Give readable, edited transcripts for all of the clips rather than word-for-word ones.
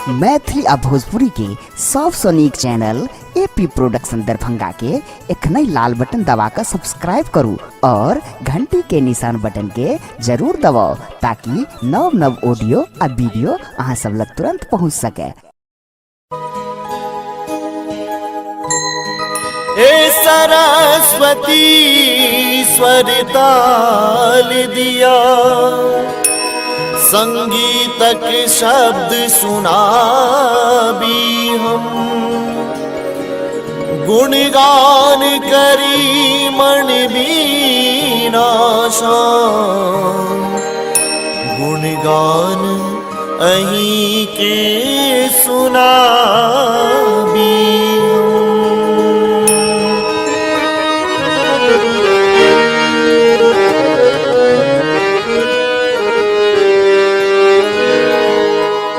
मैथिली आ भोजपुरी के सबसे नीक चैनल एपी प्रोडक्शन दरभंगा के एक नई लाल बटन दबाकर सब्सक्राइब करू और घंटी के निशान बटन के जरूर दबाओ ताकि नव नव ऑडियो आ वीडियो अहाँ सब लग तुरंत पहुंच सके। हे सरस्वती स्वर ताल दिया, संगीतक शब्द सुना भी हम, गुणगान करी मन बीना शाम, गुणगान अहीं के सुना भी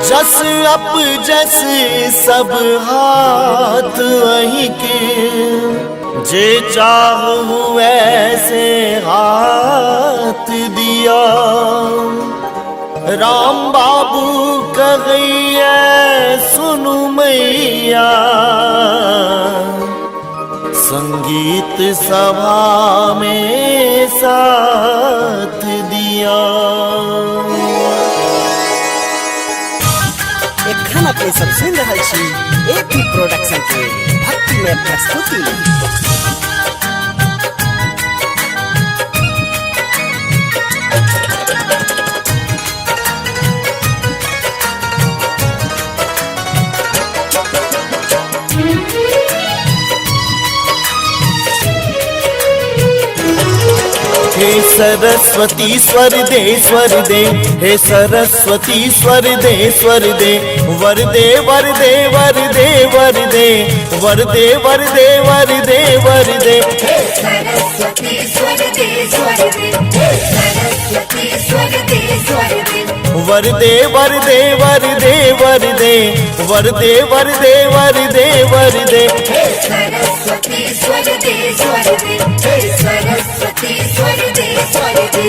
जस अप जस सब हाथ वहीं के, जे चाहूं ऐसे हाथ दिया, राम बाबू कहिए सुनु मैया, संगीत सभा में साथ दिया। एखन अपने सब सुन रहल छी एपी प्रोडक्शन के भक्ति में प्रस्तुति। हे सरस्वती स्वर दे, हे सरस्वती स्वर दे, वर दे वर दे वर दे वर दे वर दे वर दे वर दे वर दे। हे सरस्वती स्वर दे, हे सरस्वती स्वर दे, वर दे वर दे वर दे वर दे वर दे वर दे वर दे वर दे। हे सरस्वती स्वर दे, हे सरस्वती स्वर दे।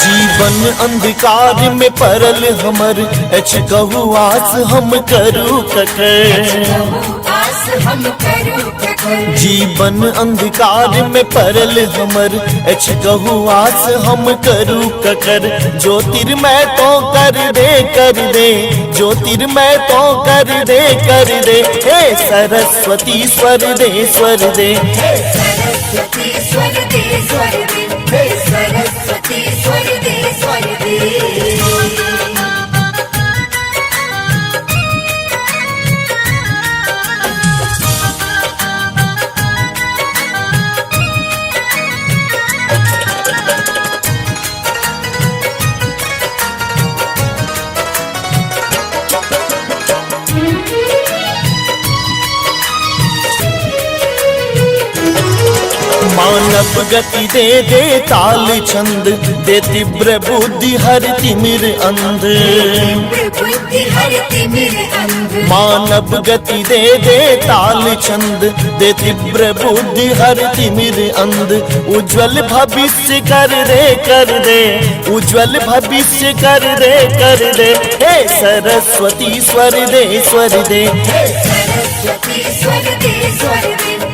जीवन अंधकार में परल हमर, एछ कहू आस हम करू ककर। जीवन अंधकार में परल हमर, एछ कहू आस हम करू ककर। ज्योतिर्मय तो कर दे, ज्योतिर्मय तो कर दे। हे सरस्वती स्वर दे, हे सरस्वती स्वर दे, हे सरस्वती स्वर दे। मानव गति दे ताल छंद, दे तीव्र बुद्धि हर तिमिर अंध। मानव गति दे ताल छंद, दे तीव्र बुद्धि हर तिमिर अंध। उज्ज्वल भविष्य कर दे, उज्ज्वल भविष्य कर दे। हे सरस्वती स्वर दे, हे सरस्वती स्वर दे,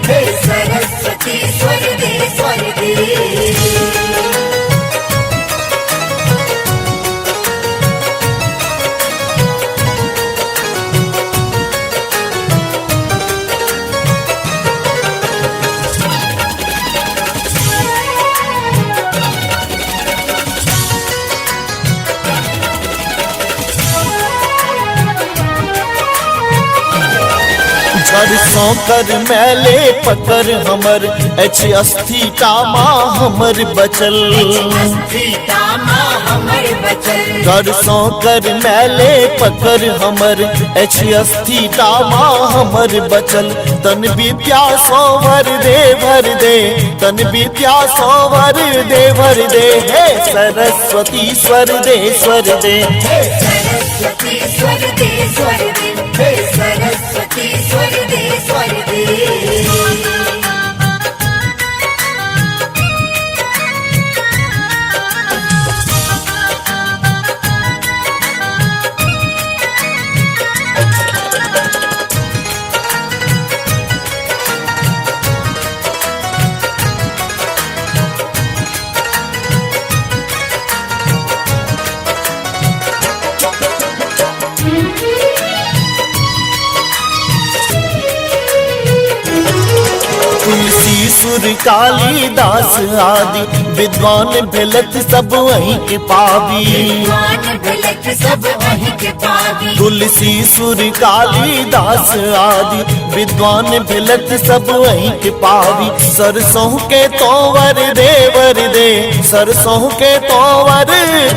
हे सरस्वती स्वर दे। सरसों कर मैले पकर हमर अछि अस्थि कामा हमर बचल सरसों कर मैले पकर हमर अछि अस्थि कामा हमर बचल तन विद्या सोवर दे भर दे तन विद्या सोवर दे भर दे हे सरस्वती स्वर दे स्वर दे सरस्वती स्वर दे स्वर दे हे सरस्वती स्वर दे स्वर दे तुलसी सुर कालिदास आदि विद्वान भेलत सब वहीं के पावी सब वहीं के पावी तुलसी सुर कालिदास आदि विद्वान भेलत सब वहीं के पावी सरसों के तोवर देवर दे सरसों के तोवर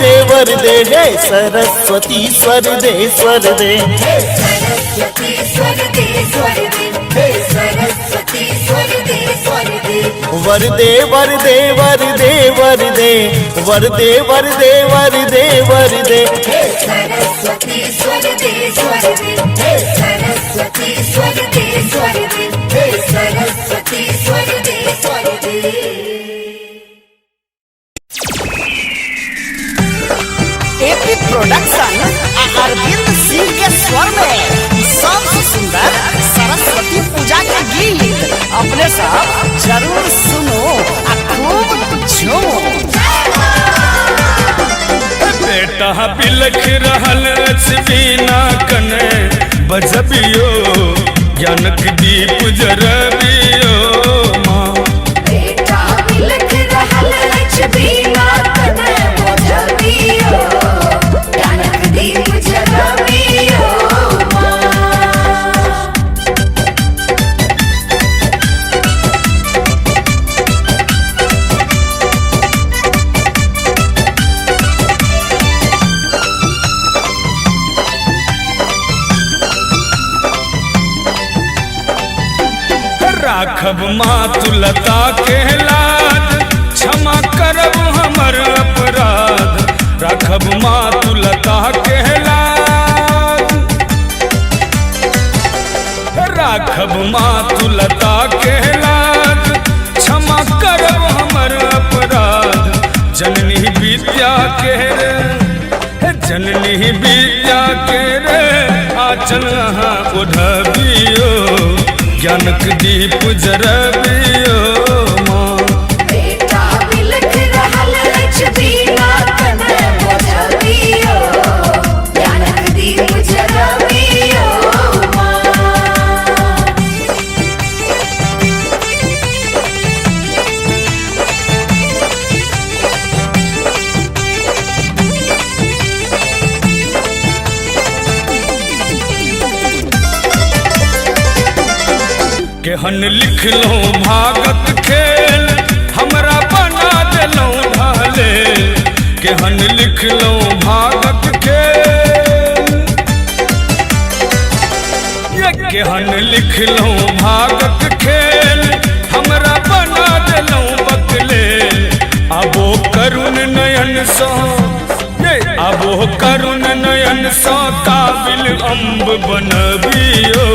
देवर दे हे सरस्वती स्वर दे स्वर दे सरस्वती स्वर दे स्वर दे हे सरस्वती स्वर दे स्वर दे वर दे वर दे वर दे वर दे वर दे वर दे वर दे वर दे हे सरस्वती स्वर दे स्वर दे हे सरस्वती स्वर दे स्वर दे हे सरस्वती स्वर दे स्वर दे एपी प्रोडक्शन अरविंद सिंह के स्वर में सबसे सुंदर सरस्वती पूजा का गीत अपने सब जरूर सुनो और खूब झूमो। बेटा बिलख रहल बीना कने बजबियो ज्ञानक दीप जरबियो माँ बेटा बिलख रहल बीना कने बजबियो ज्ञानक दीप जरबियो राखब मातुलता के लाज क्षमा करब हमर अपराध राखब मातुलता के लाज राखब मातुलता के लाज क्षमा करब हमर अपराध जननी विद्या के रे जननी विद्या के रे आचल ओढ़बियो ज्ञानक दीप जरबियो माँ बेटा बिलख रहल बीना कने बजबियो ज्ञानक दीप जरबियो केहन लिखलो भागत खेल हमरा बना देलो ढाले केहन लिखलो भागत खेल ये केहन लिखलो भागत खेल हमरा बना देलो बकले आबो करुण नयन सो आबो करुण नयन सो काबिल अम्ब बनबियो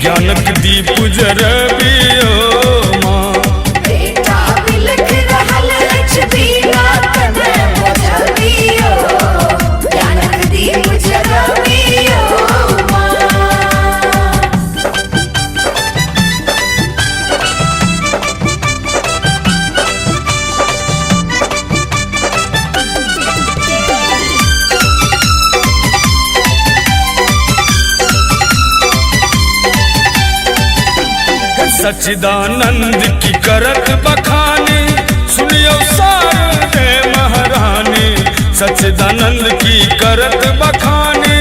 ज्ञानक दीप जरबियो माँ बेटा बिलख रहल बीना कने बजबियो ज्ञानक दीप जरबियो सच्चिदानंद की करत बखानी सुनियो सारे महारानी सच्चिदानंद की करत बखानी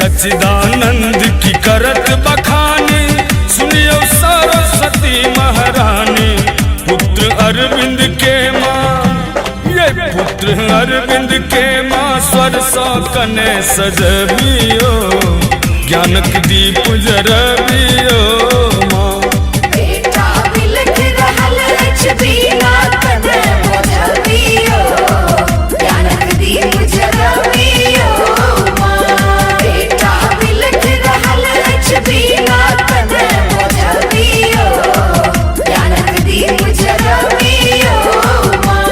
सच्चिदानंद की करत बखानी सुनियो सरस्वती महारानी। पुत्र अरविंद के माँ, ये पुत्र अरविंद के माँ स्वर सौ कने सजबियो, ज्ञानक दीप जरबियो माँ। बेटा बिलख रहल अछि बीना कने मोझबियो, ज्ञानक दीप जरबियो माँ। बेटा बिलख रहल अछि बीना कने मोझबियो, ज्ञानक दीप जरबियो माँ।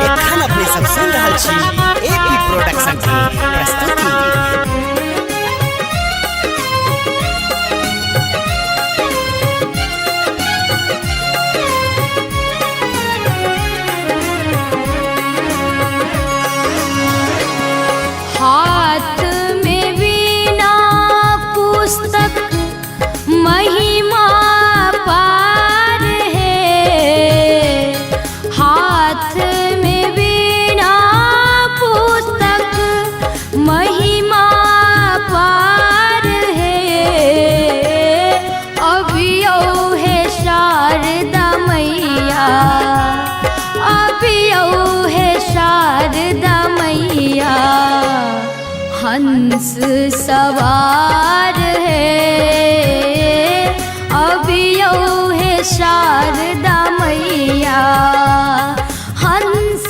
एखन अपने सब सुन रहल छी एपी प्रोडक्शन की प्रस्तुति। हाथ में वीणा पुस्तक महिमा पार है। हाथ में वीणा पुस्तक महिमा पार है। अभियो है शारदा मैया, अभियो है शारदा मैया। हंस सवार है, अभियो है शारदा मैया। हंस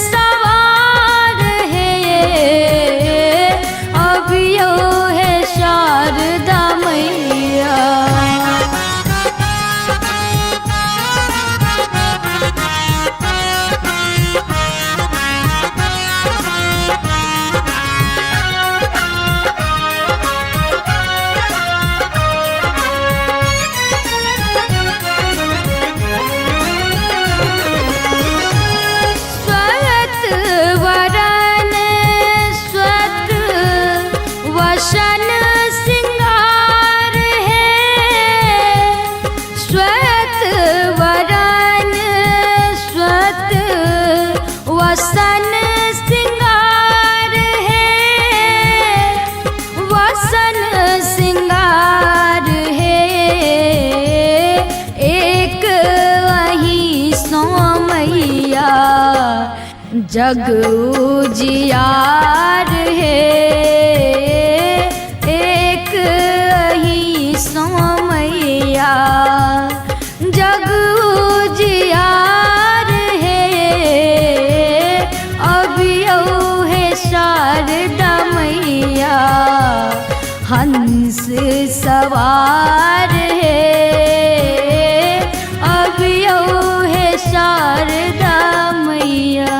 सवार है, अभियो है शारदा मैया। स्वत वरन स्वत वसन सिंगार है। स्वत वरन स्वत वसन सिंगार है। वसन सिंगार है, एक वही सो मैया। जग उजियार है, एक ही सो मैया। जग उजियार है, अभियो है शारदा मैया। हंस सवार है, अभियो है शारदा मैया।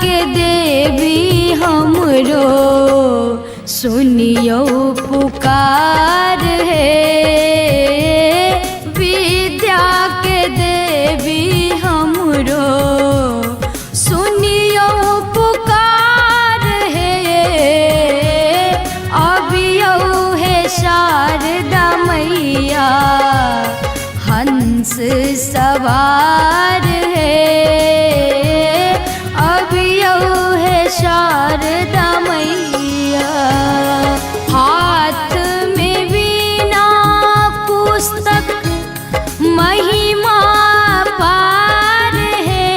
के देवी हमरो सुनियो पुकार है। विद्या के देवी हमरो सुनियो पुकार है। अबियो है शारदा मैया हंस सवार है। अबियो है शारदा मैया हाथ में वीणा पुस्तक महिमा पार है।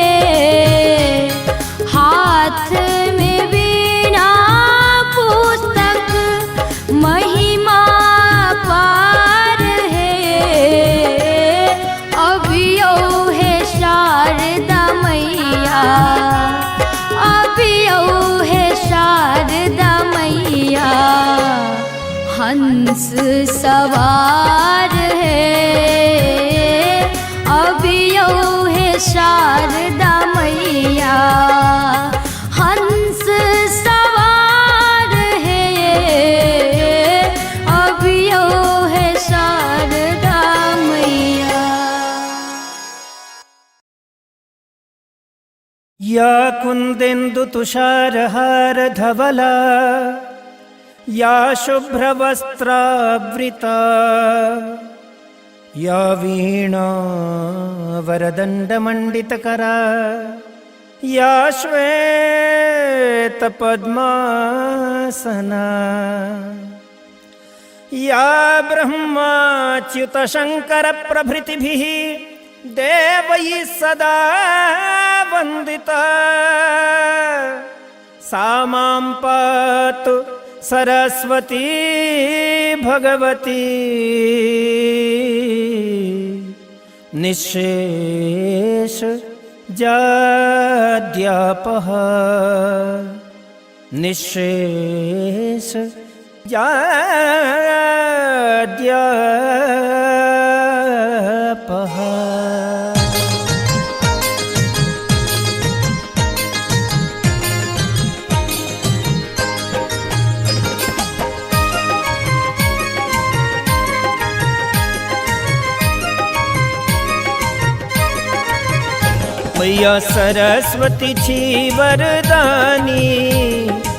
हाथ में वीणा पुस्तक महिमा पार है। अबियो है शारदा मैया अबियो है शारदा मैया हंस सवार है। अबियो है शारदा मैया हंस सवार है। अबियो है शारदा मैया। या कुन्देन्दु तुषारहार धवला या शुभ्रवस्त्रावृता या वीणा वरदण्डमण्डितकरा या श्वेतपद्मासना या ब्रह्माच्युतशङ्करप्रभृतिभिः देवैः सदा वन्दिता सा मां पातु सरस्वती भगवती निःशेष जाड्यापः निःशेष जाड्यापः। मैया सरस्वती छी वरदानी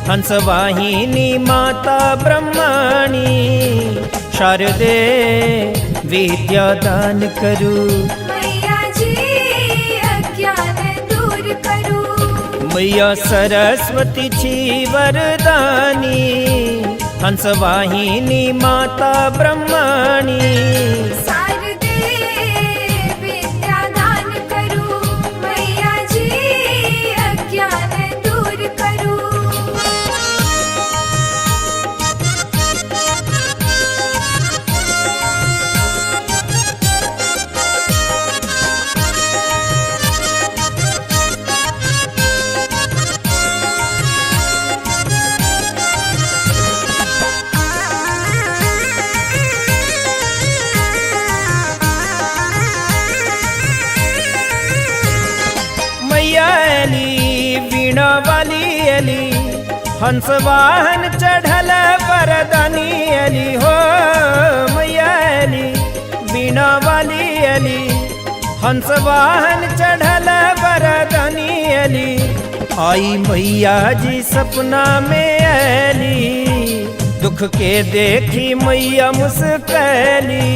हंसवाहिनी माता ब्रह्माणी शारदे विद्या दान करू मैया जी अज्ञान दूर करू। मैया सरस्वती छी वरदानी हंसवाहिनी माता ब्रह्माणी शारदे विद्या दान करू। मैया जी अज्ञान दूर करू। वीणा वाली अली हंस वाहन चढ़ल वरदानी अली हो मैया अली वीणा वाली अली हंस वाहन चढ़ल वरदानी अली आई मैया जी सपना में अली दुख के देखी मैया मुस्कैली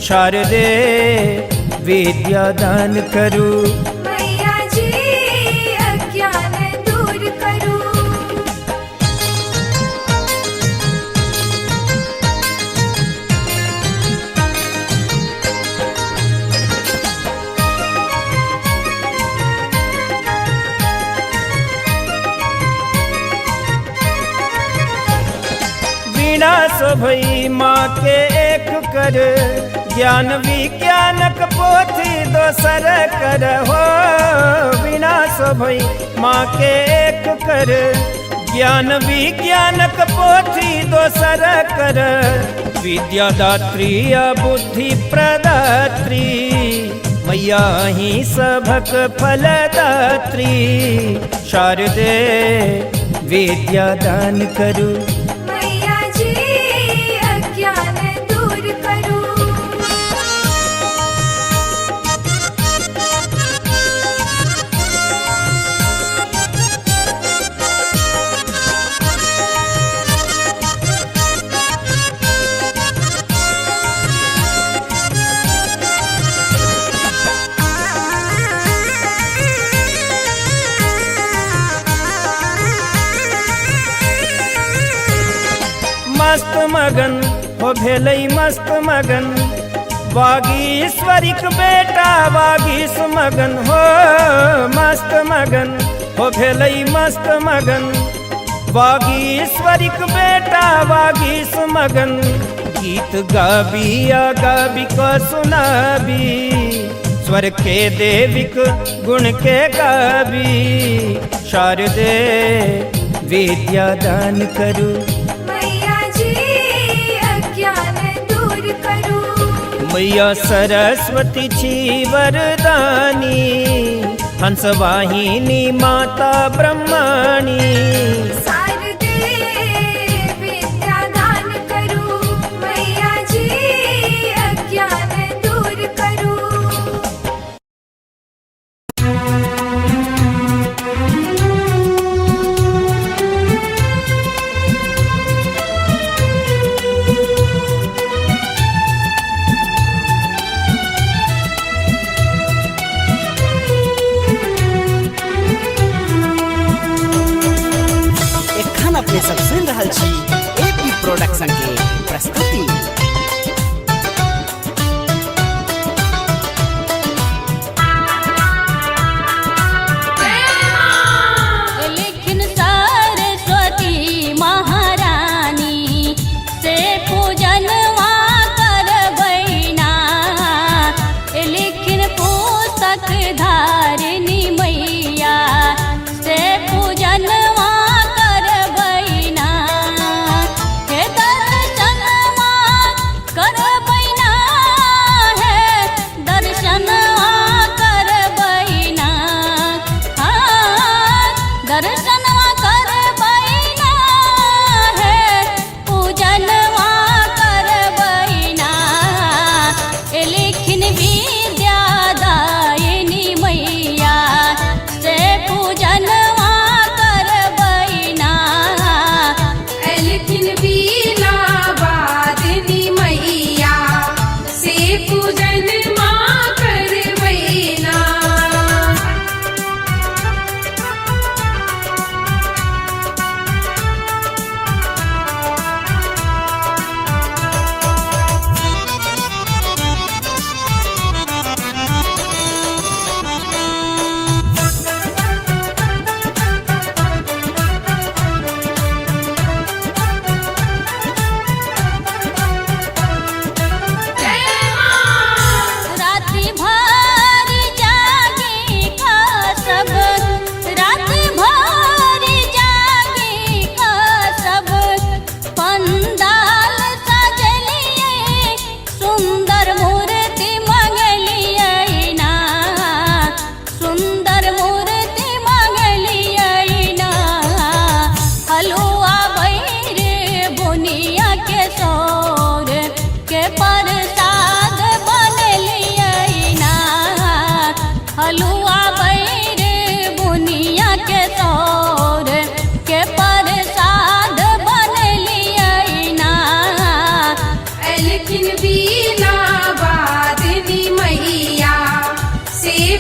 शारदे विद्या दान करू। मैया जी अज्ञान दूर करू। वीणा शोभई माँ के एक कर ज्ञान विज्ञानक पोथी दोसर कर हो वीणा शोभई माँ के एक कर ज्ञान विज्ञानक पोथी दोसर कर विद्यादात्री बुद्धि प्रदात्री मैया ही सभक फलदात्री शारदे विद्या दान करू। मैया जी अज्ञान दूर करो। मस्त मगन हो भेलई मस्त मगन वागीश्वरिक बेटा वागीश मगन हो मस्त मगन हो भेलई मस्त मगन वागीश्वरिक बेटा वागीश मगन। गीत गाबिया गाबी को सुनाबी स्वर के देविक गुण के गाबी शारदे विद्या दान करू। मैया सरस्वती छी वरदानी हंसवाहिनी माता ब्रह्मणी। शारदे विद्या दान करो। मैया जी अज्ञान दूर करो। अपने सब सुन रहल छी एपी प्रोडक्शन के प्रस्तुति। लेकिन सरस्वती महारानी से पूजनवा करबैना। लेकिन पुस्तक धारिणी मैया से पूजनवा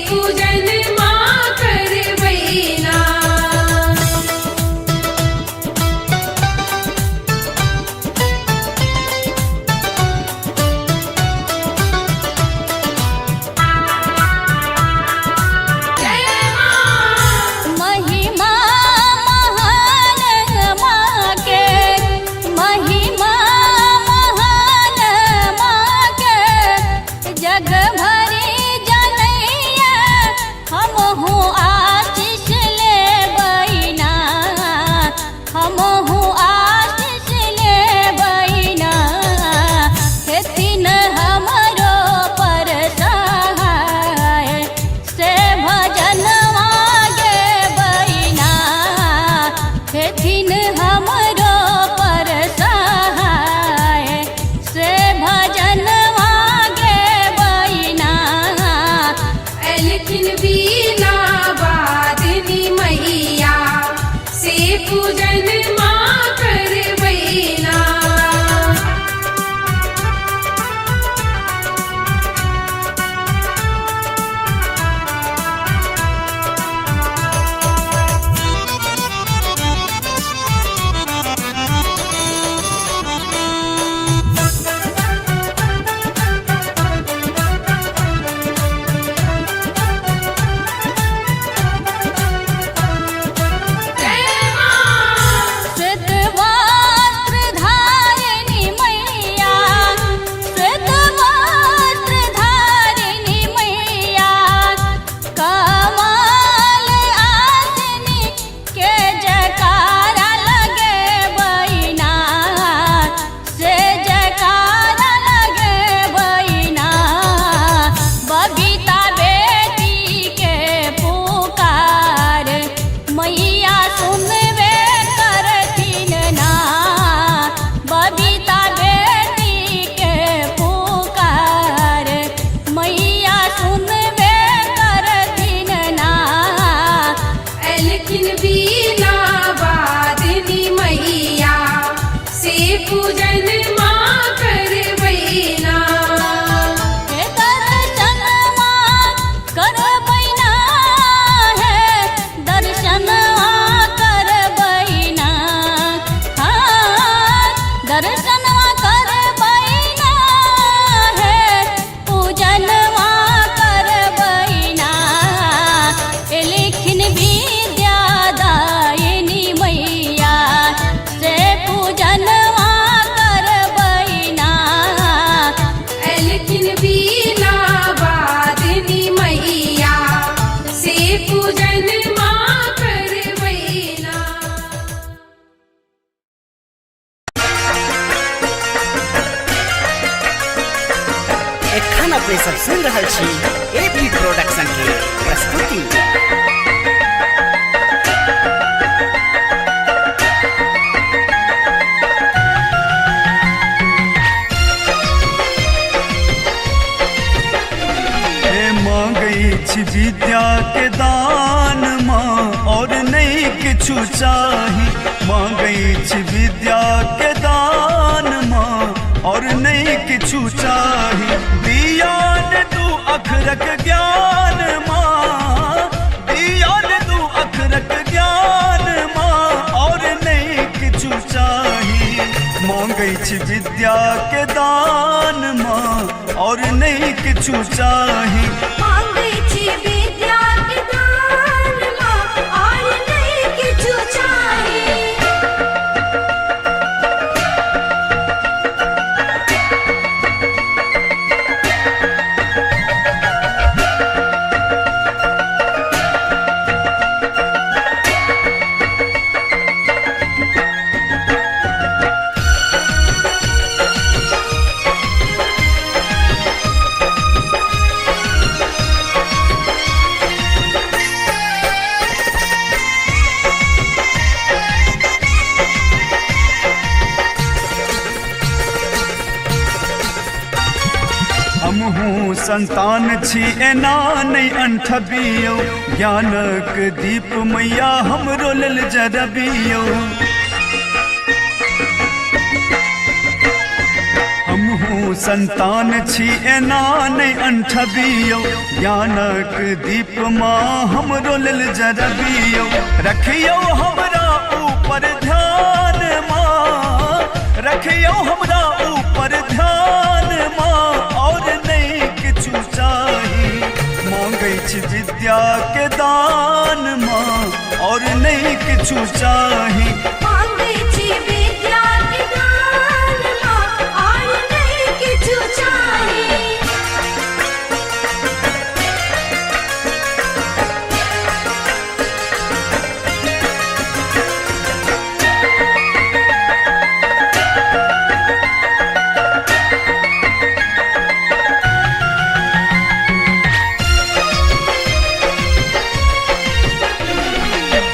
पूजन माँ कर पूजन माँ करवैला। एखन अपने सब सुन रहल छी एपी प्रोडक्शन के प्रस्तुति। विद्या के दान माँ और नहीं किछु चाही। मांगई छी विद्या के दान माँ और नहीं किछु चाही। दियान तू अखरक ज्ञान माँ, दियान तू अखरक ज्ञान माँ और नहीं किछु चाही। मांगई छी विद्या के दान माँ और नहीं किछु चाही। विद्या के दान माँ और नहीं किछु चाही। हमहूँ संतान छी एना नहीं अंठबियो। ज्ञानक दीप मैया हमरो लेल जरबियो। हमहूँ संतान छी एना नहीं अंठबियो। ज्ञानक दीप माँ हमरो लेल जरबियो। रखियो हमरा ऊपर ध्यान माँ, रखियो हमरा ऊपर ध्यान माँ और नहीं किछु चाही। मांगै छी विद्या के दान माँ और नहीं किछु चाही। मांगै छी विद्या के दान माँ और नहीं किछु चाही।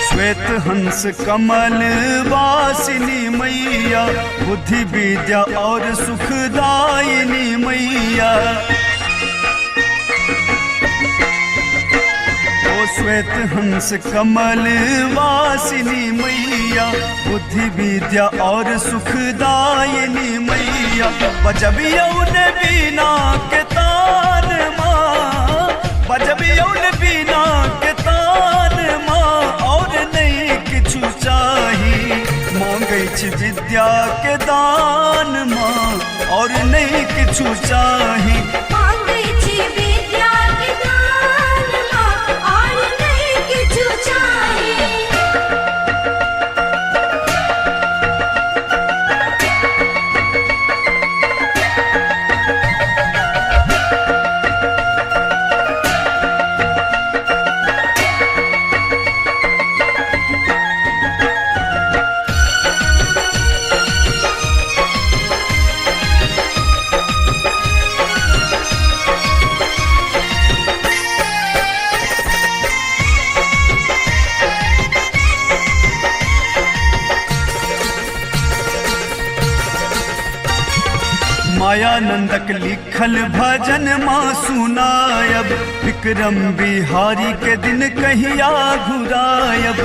श्वेत हंस कमल वासिनी मैया, बुद्धि विद्या और सुखदायिनी मैया। ओ श्वेत हंस कमल वासिनी मैया, बुद्धि विद्या और सुखदायिनी मैया। बजबियौ ने बीना के तान माँ, बजबियौ ने बीना के तान माँ और नहीं किछु चाही। मांगै छी विद्या के दान माँ और नहीं किछु चाही। मांगै छी विद्या के दान माँ और नहीं किछु चाही। मायानंदक लिखल भजन माँ सुनायब। विक्रम बिहारी के दिन कहिया घुरायब।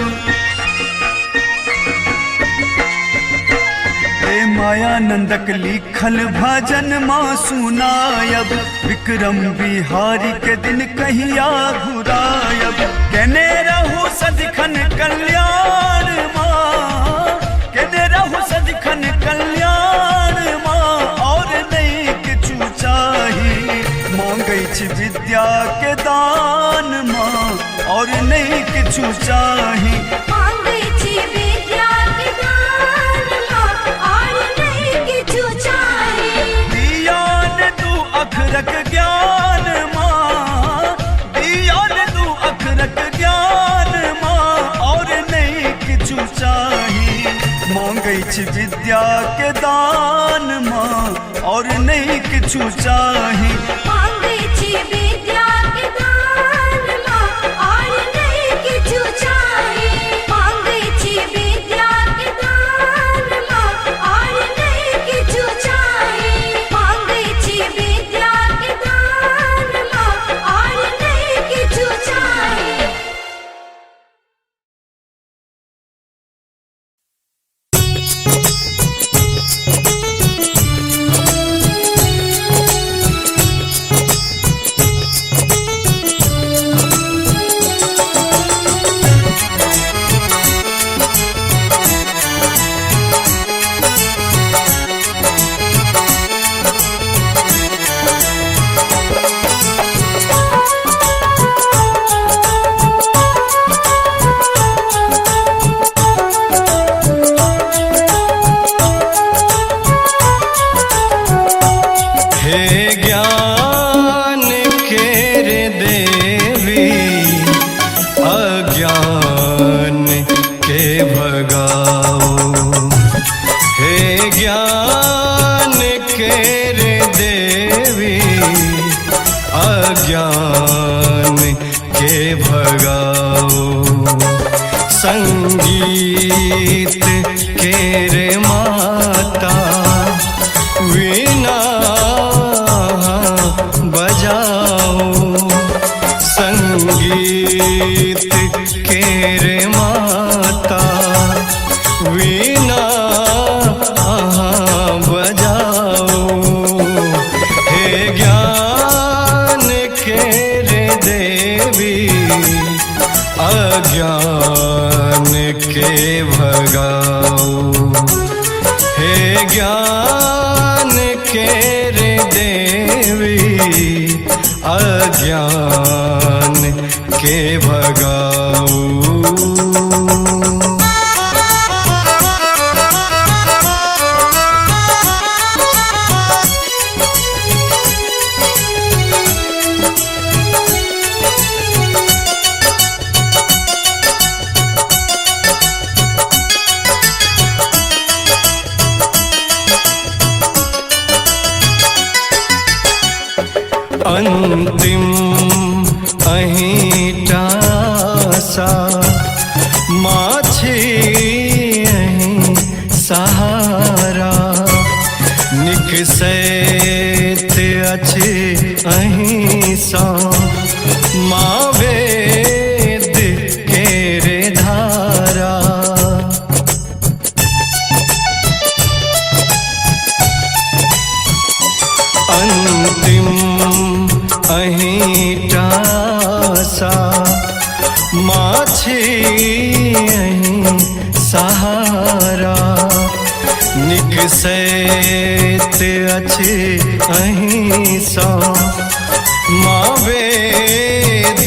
मायानंदक लिखल भजन माँ सुनायब। विक्रम बिहारी के दिन कहिया घुरायब। केने रहू सदिखन कल्याण माँ, केने रहू सदिखन कल्याण माँ और नहीं किछु चाही। मांगै छी विद्या के दान माँ और नहीं किछु चाही। मांगै छी विद्या के दान माँ और नहीं किछु चाही। दियान तू अखरक ज्ञान माँ, दियान तू अखरक ज्ञान छी विद्या के दान माँ और नहीं किछु चाही। मांगे छी विद्या के दान माँ और नहीं किछु चाही। मांगे छी विद्या के दान माँ और नहीं किछु चाही। मांगे छी विद्या के दान माँ और नहीं किछु चाही। अज्ञान के भगाओ, संगीत के रे माता वीणा बजाओ, संगीत के रे माता वीणा बजाओ। हे ज्ञान के रे देवी अज्ञान के भगाओ, हे ज्ञान के रे देवी अज्ञान के भगाओ। अंतिम अहिंटा सा माछी अहीं सहारा, निकसैत अछि अहीं सा माँ वेद के रे धारा। अंतिम अहिंटा सा माछी अहीं सहारा, निकसैत अछि अहीं सा माँ वेद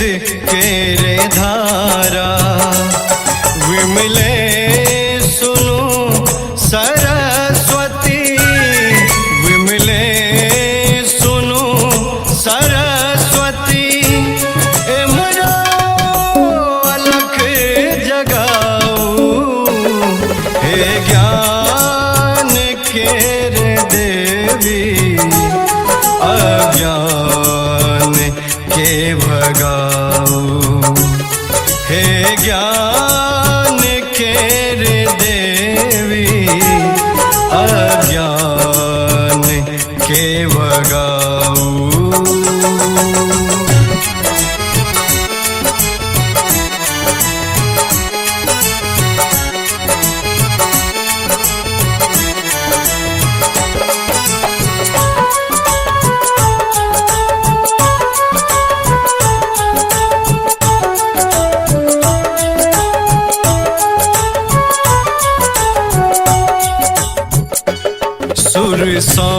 के रे धारा। विमले सुनो सरस्वती, विमले सुनो सरस्वती, एमरा अलख जगाओ। हे ज्ञान के रे देवी अज्ञान के भगाओ, हे ज्ञान के रे देवी अज्ञान के भगाओ। सुर सा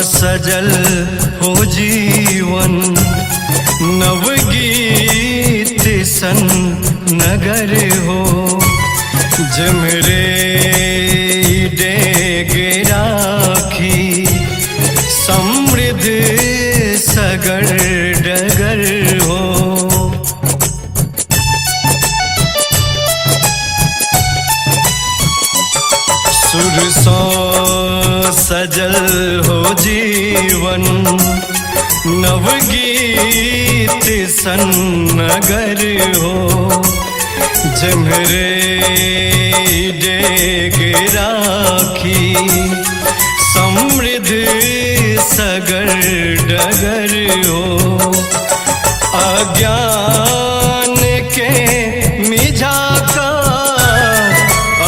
सजल हो जीवन, नवगीत सन नगर हो, जमरे डेग राखी समृद्ध सगर डगर हो। सुरसों सजल हो जीवन नवगीत सन्नगर हो जमरे डेग राखी समृद्ध सगर डगर हो अज्ञान के मिझा का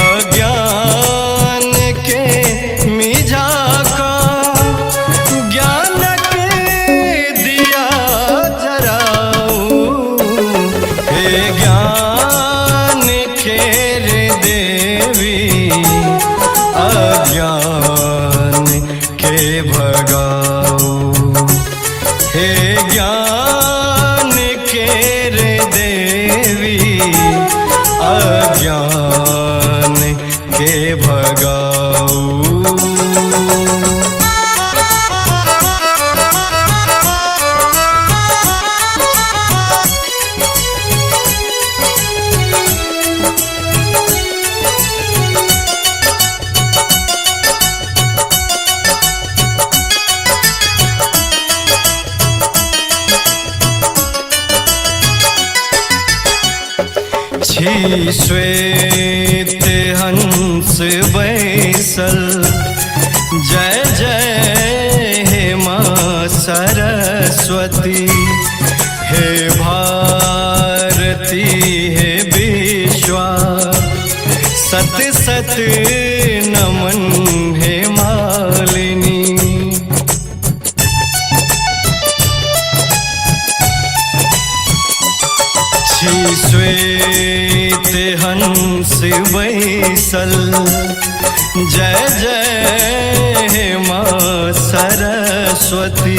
अज्ञान के मिझा का ज्ञान के दिया जराओ हे ज्ञान खेर देवी अज्ञान के भगाओ हे ज्ञान केर देवी अज्ञान के भगाओ छी श्वेत हंस बैसल जय जय हे माँ सरस्वती हे भारती हे विश्वा सत सत नमन हे मालिनी छी श्वेत हंस बैसल जय जय हे माँ सरस्वती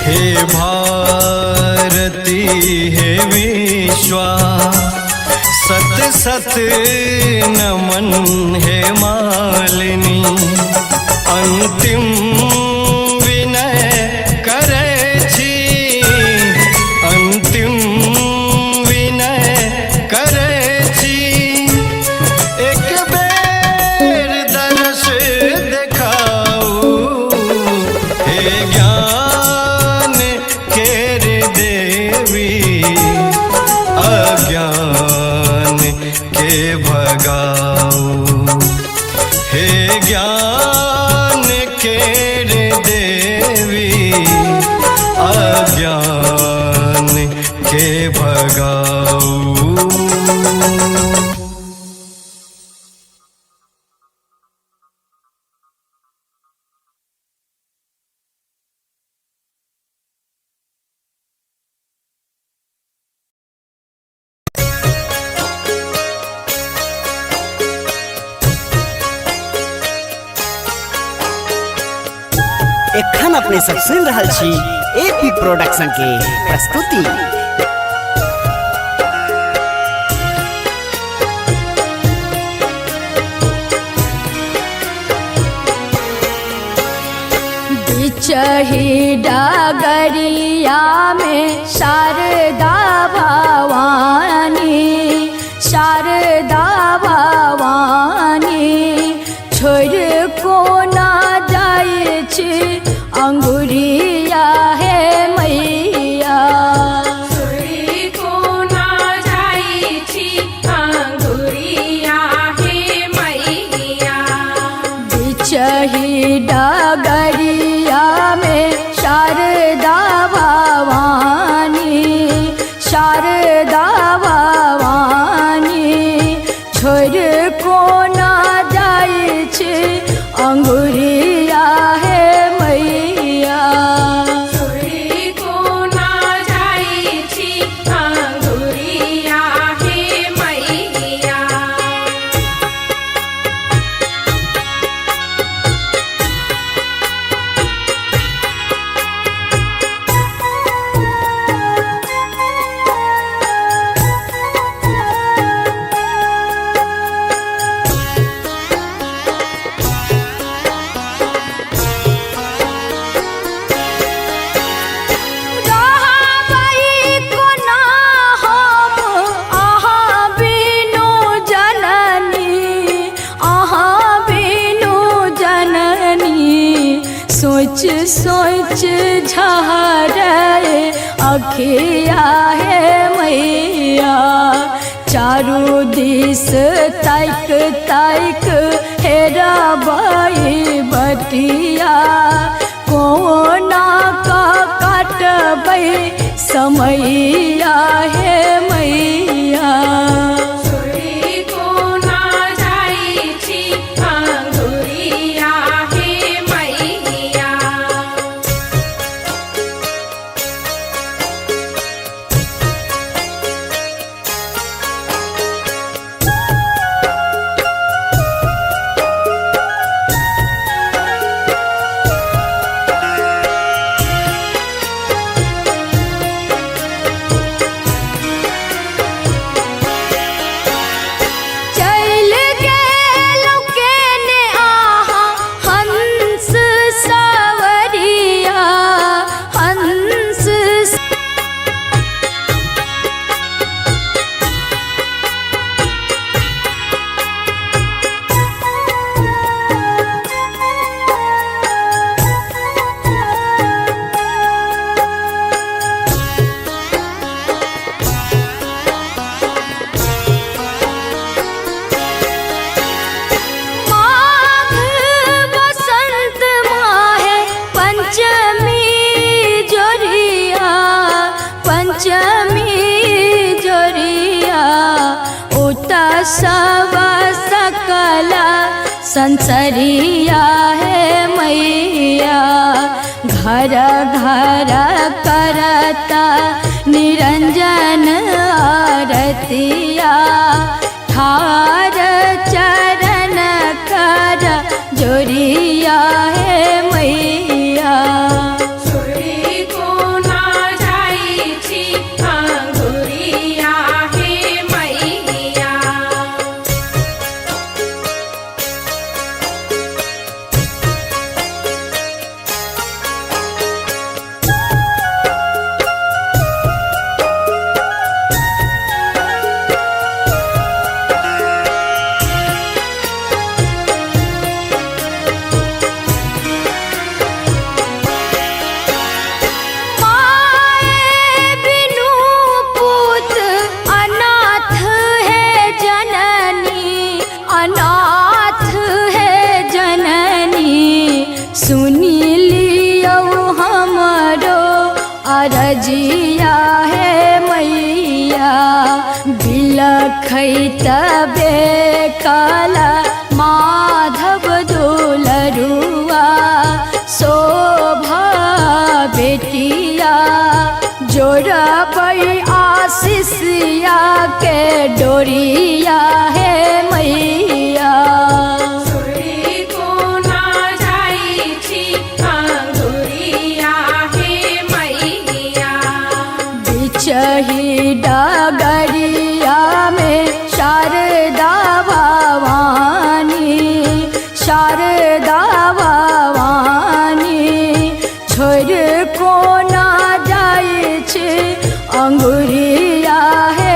हे भारती हे विश्वा सत सत नमन हे मालिनी अंतिम विनय करे छी अंतिम विनय करे छी एक बेर दर्श देखाओ हे ज्ञान केर देवी अज्ञान के भगाओ हे ज्ञान केर देवी अज्ञान के भगाओ एखन अपने सब सुन रहल छी एपी प्रोडक्शन के प्रस्तुति। बिचही डगरिया में शारदा भवानी शारदा भवानी छोड़ को ना जाए छी अंगुरिया है मैया छोड़ी को ना जाई छी अंगुरिया हे मैया बिचही डगरिया में शारदा भवानी शारदा भवानी सोच सोच झहरे अखिया हे मैया चारू दिस ताइक ताइक हेरा बाई बटिया कोना का काटबै समैया हे मैया छोड़ी कोना जाइ छी अंगुरिया हे मैया चल गेलौ केने आहा हंस सवरिया हंस माघ बसंत माहे पंचमी जोरिया उता सब सकला संसरिया हे मैया घर घर करता निरंजन आरतिया ठार चरण कर जोरिया हे मैया छोड़ी कोना जाइ छी अंगुरिया हे मैया माए बिनु पुत अनाथ है जननी अनाथ है जननी सुनी लियो हमरो अरजिया है मैया बिलखैत बेकला माधव दुलरुआ शोभा बेटिया जोड़बै आशीषिया के डोरिया है मैया छोड़ी कोना जाइ छी अंगुरिया हे मैया बिचही डगरिया में शारदा भवानी छोड़ कोना जाइ छी अंगुरिया हे